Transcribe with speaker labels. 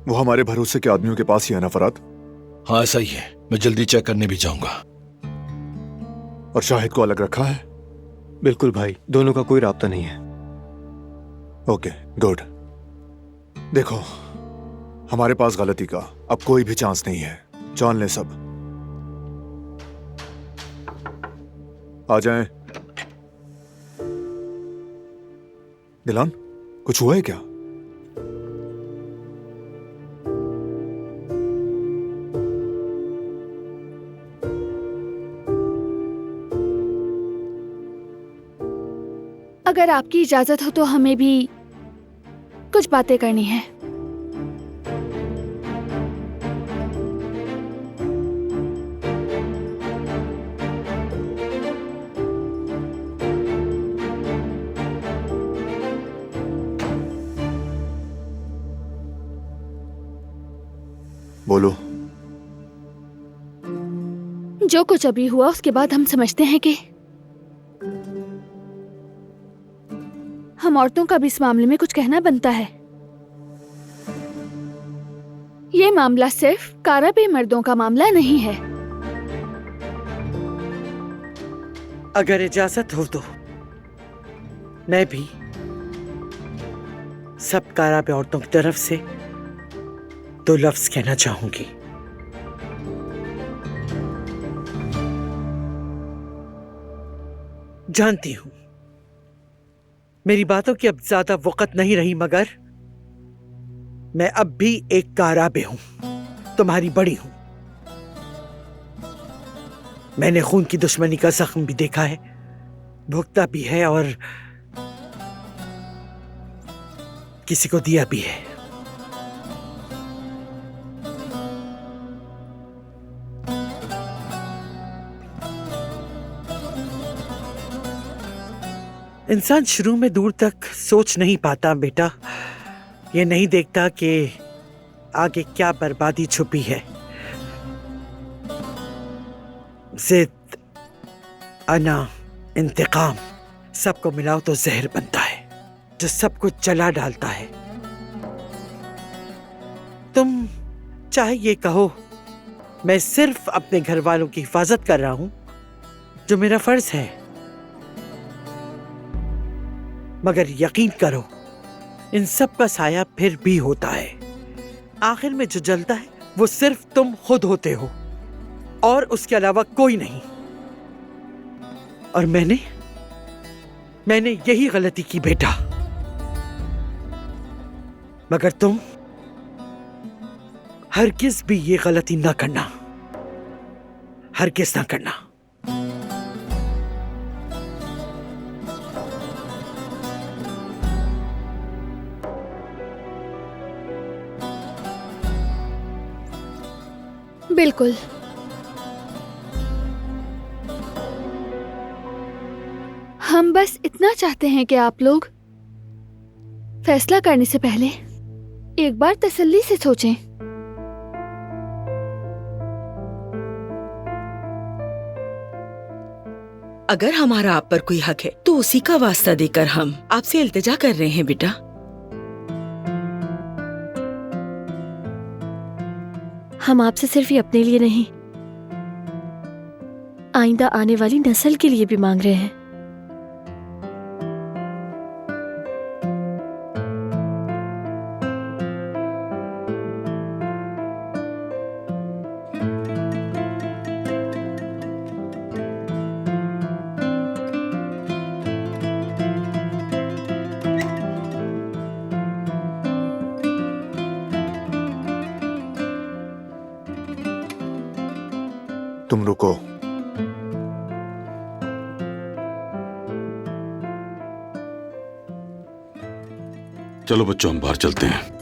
Speaker 1: वो हमारे भरोसे के आदमियों के पास ही है ना फराद?
Speaker 2: हाँ ऐसा ही है, मैं जल्दी चेक करने भी जाऊंगा।
Speaker 1: और शाहिद को अलग रखा है?
Speaker 3: बिल्कुल भाई, दोनों का कोई राब्ता नहीं है।
Speaker 1: Okay good. देखो, हमारे पास गलती का अब कोई भी चांस नहीं है, जान ले सब। आ जाएं। दिलान, कुछ हुआ है क्या?
Speaker 4: अगर आपकी इजाजत हो तो हमें भी कुछ बातें करनी है।
Speaker 1: बोलो।
Speaker 4: जो कुछ अभी हुआ उसके बाद हम समझते हैं कि हम औरतों का भी इस मामले में कुछ कहना बनता है। ये मामला सिर्फ काराबे मर्दों का मामला नहीं है।
Speaker 5: अगर इजाजत हो तो मैं भी सब काराबे औरतों की तरफ से 2 लफ्ज कहना चाहूंगी। जानती हूं मेरी बातों की अब ज्यादा वक़्त नहीं रही, मगर मैं अब भी एक काराबे हूं, तुम्हारी बड़ी हूं। मैंने खून की दुश्मनी का जख्म भी देखा है, भुगता भी है और किसी को दिया भी है। इंसान शुरू में दूर तक सोच नहीं पाता बेटा, ये नहीं देखता कि आगे क्या बर्बादी छुपी है। जिद, अना, इंतकाम सबको मिलाओ तो जहर बनता है जो सब कुछ जला डालता है। तुम चाहे ये कहो मैं सिर्फ अपने घर वालों की हिफाजत कर रहा हूं, जो मेरा फर्ज है, मगर यकीन करो इन सब का साया फिर भी होता है। आखिर में जो जलता है वो सिर्फ तुम खुद होते हो और उसके अलावा कोई नहीं। और मैंने यही गलती की बेटा, मगर तुम हरगिज भी ये गलती ना करना, हरगिज ना करना।
Speaker 4: बिल्कुल। हम बस इतना चाहते हैं कि आप लोग फैसला करने से पहले एक बार तसल्ली से सोचें।
Speaker 6: अगर हमारा आप पर कोई हक है तो उसी का वास्ता देकर हम आपसे इल्तिजा कर रहे हैं बेटा।
Speaker 7: हम आपसे सिर्फ ये अपने लिए नहीं, आइंदा आने वाली नस्ल के लिए भी मांग रहे हैं।
Speaker 1: तुम रुको।
Speaker 8: चलो बच्चों, हम बाहर चलते हैं।